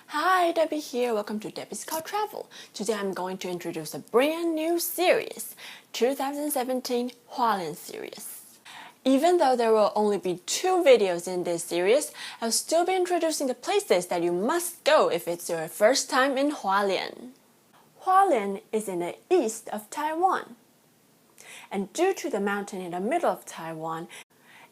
Hi, Debbie here. Welcome to Debbie's Car Travel. Today I'm going to introduce a brand new series, 2017 Hualien series. Even though there will only be 2 videos in this series, I'll still be introducing the places that you must go if it's your first time in Hualien. Hualien is in the east of Taiwan. And due to the mountain in the middle of Taiwan,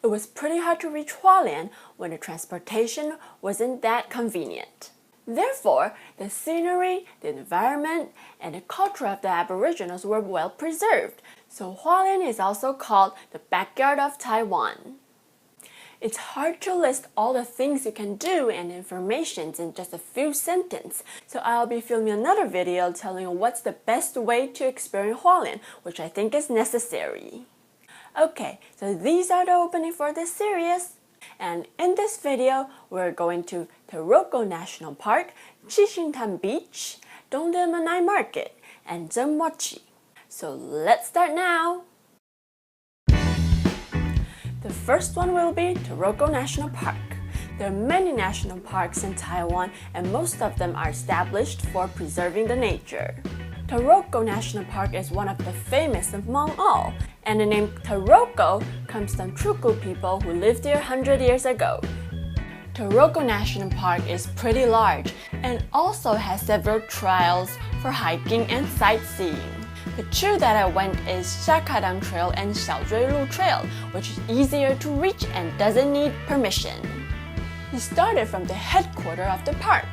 it was pretty hard to reach Hualien when the transportation wasn't that convenient. Therefore, the scenery, the environment, and the culture of the Aboriginals were well preserved, so Hualien is also called the backyard of Taiwan. It's hard to list all the things you can do and information in just a few sentences, so I'll be filming another video telling you what's the best way to experience Hualien, which I think is necessary. Okay, so these are the opening for this series. And in this video, we're going to Taroko National Park, Chishintan Beach, Dongdaemun Night Market, and Zhenmochi. So let's start now! The first one will be Taroko National Park. There are many national parks in Taiwan, and most of them are established for preserving the nature. Taroko National Park is one of the famous among all, and the name Taroko comes from Truku people who lived here 100 years ago. Taroko National Park is pretty large and also has several trails for hiking and sightseeing. The 2 that I went is Shakadang Trail and Xiaozhuilu Trail, which is easier to reach and doesn't need permission. We started from the headquarters of the park.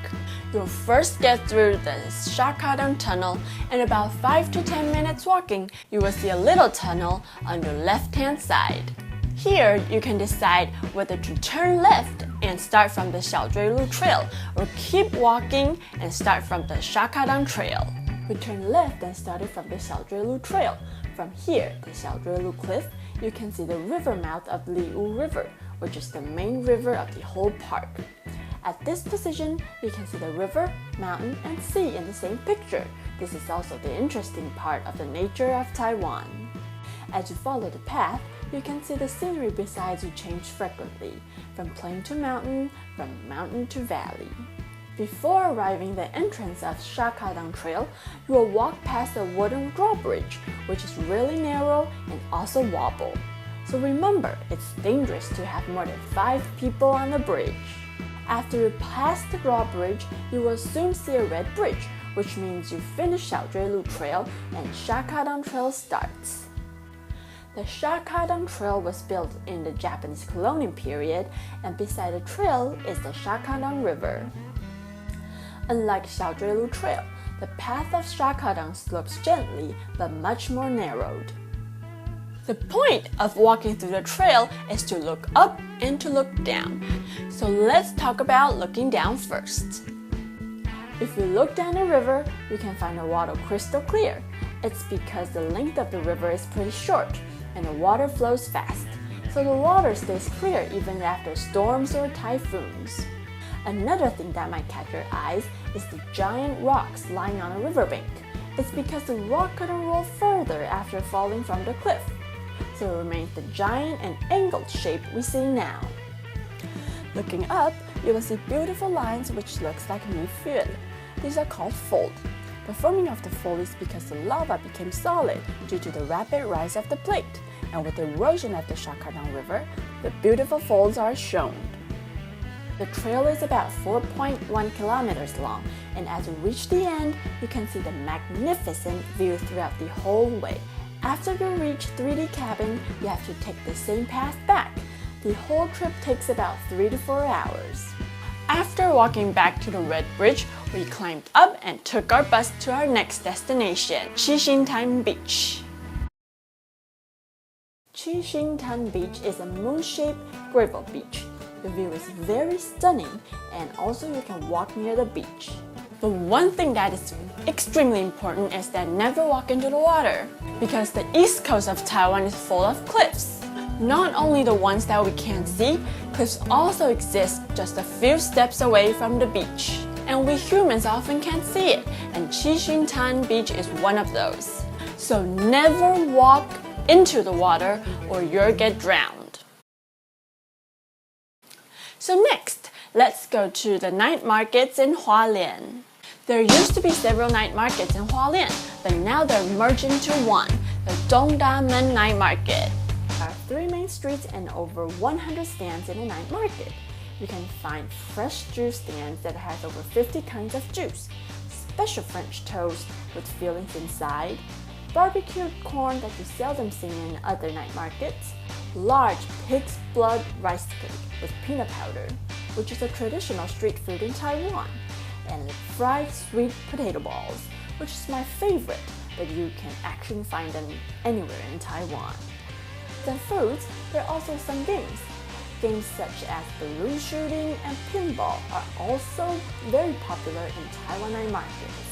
You'll first get through the Shakadang Tunnel, and about 5 to 10 minutes walking, you will see a little tunnel on your left-hand side. Here, you can decide whether to turn left and start from the Xiaozhuilu Trail, or keep walking and start from the Shakadang Trail. We turned left and started from the Xiaozhuilu Trail. From here, the Xiaozhuilu Cliff, you can see the river mouth of Liu River, which is the main river of the whole park. At this position, you can see the river, mountain, and sea in the same picture. This is also the interesting part of the nature of Taiwan. As you follow the path, you can see the scenery besides you change frequently, from plain to mountain, from mountain to valley. Before arriving at the entrance of Shakadang Trail, you will walk past a wooden drawbridge, which is really narrow and also wobble. So remember, it's dangerous to have more than 5 people on the bridge. After you pass the drawbridge, you will soon see a red bridge, which means you finish Xiaozhuilu Trail and Shakadang Trail starts. The Shakadang Trail was built in the Japanese colonial period, and beside the trail is the Shakadang River. Unlike Xiaozhuilu Trail, the path of Shakadang slopes gently but much more narrowed. The point of walking through the trail is to look up and to look down. So let's talk about looking down first. If you look down the river, you can find the water crystal clear. It's because the length of the river is pretty short and the water flows fast. So the water stays clear even after storms or typhoons. Another thing that might catch your eyes is the giant rocks lying on a riverbank. It's because the rock couldn't roll further after falling from the cliff. So it remains the giant and angled shape we see now. Looking up, you will see beautiful lines which looks like mifule. These are called fold. The forming of the fold is because the lava became solid due to the rapid rise of the plate, and with the erosion of the Shakadang River, the beautiful folds are shown. The trail is about 4.1 kilometers long, and as you reach the end, you can see the magnificent view throughout the whole way. After you reach 3D cabin, you have to take the same path back. The whole trip takes about 3 to 4 hours. After walking back to the Red Bridge, we climbed up and took our bus to our next destination, Chishintan Beach. Chishintan Beach is a moon-shaped gravel beach. The view is very stunning, and also you can walk near the beach. But one thing that is extremely important is that never walk into the water, because the east coast of Taiwan is full of cliffs. Not only the ones that we can't see, cliffs also exist just a few steps away from the beach. And we humans often can't see it, and Chishintan Beach is one of those. So never walk into the water or you'll get drowned. So next, Let's go to the night markets in Hualien. There used to be several night markets in Hualien, but now they're merged into one, the Dongdamen Night Market. There are 3 main streets and over 100 stands in the night market. You can find fresh juice stands that has over 50 kinds of juice, special French toast with fillings inside, barbecued corn that you seldom see in other night markets, large pig's blood rice cake with peanut powder, which is a traditional street food in Taiwan, and fried sweet potato balls, which is my favorite, but you can actually find them anywhere in Taiwan. The foods, there are also some games. Games such as balloon shooting and pinball are also very popular in Taiwan night markets.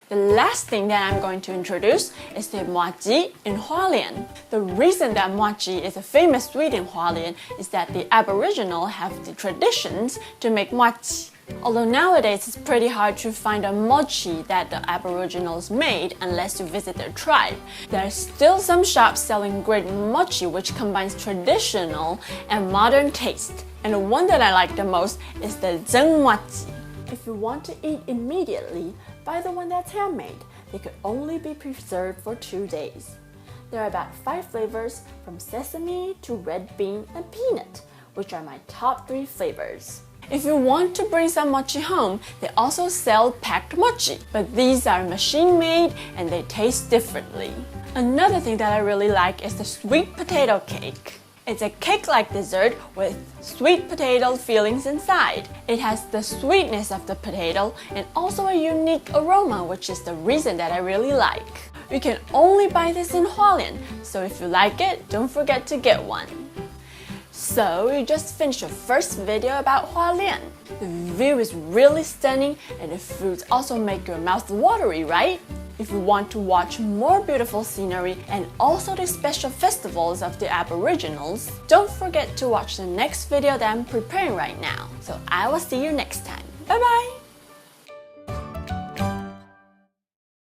The last thing that I'm going to introduce is the mochi in Hualien. The reason that mochi is a famous sweet in Hualien is that the Aboriginal have the traditions to make mochi. Although nowadays it's pretty hard to find a mochi that the Aboriginals made unless you visit their tribe, there are still some shops selling great mochi which combines traditional and modern taste. And the one that I like the most is the zeng mochi. If you want to eat immediately, buy the one that's handmade. They could only be preserved for 2 days. There are about 5 flavors from sesame to red bean and peanut, which are my top 3 flavors. If you want to bring some mochi home, they also sell packed mochi, but these are machine-made and they taste differently. Another thing that I really like is the sweet potato cake. It's a cake-like dessert with sweet potato fillings inside. It has the sweetness of the potato and also a unique aroma, which is the reason that I really like. You can only buy this in Hualien, so if you like it, don't forget to get one. So you just finished your first video about Hualien. The view is really stunning and the foods also make your mouth watery, right? If you want to watch more beautiful scenery and also the special festivals of the Aboriginals, don't forget to watch the next video that I'm preparing right now. So I will see you next time. Bye bye!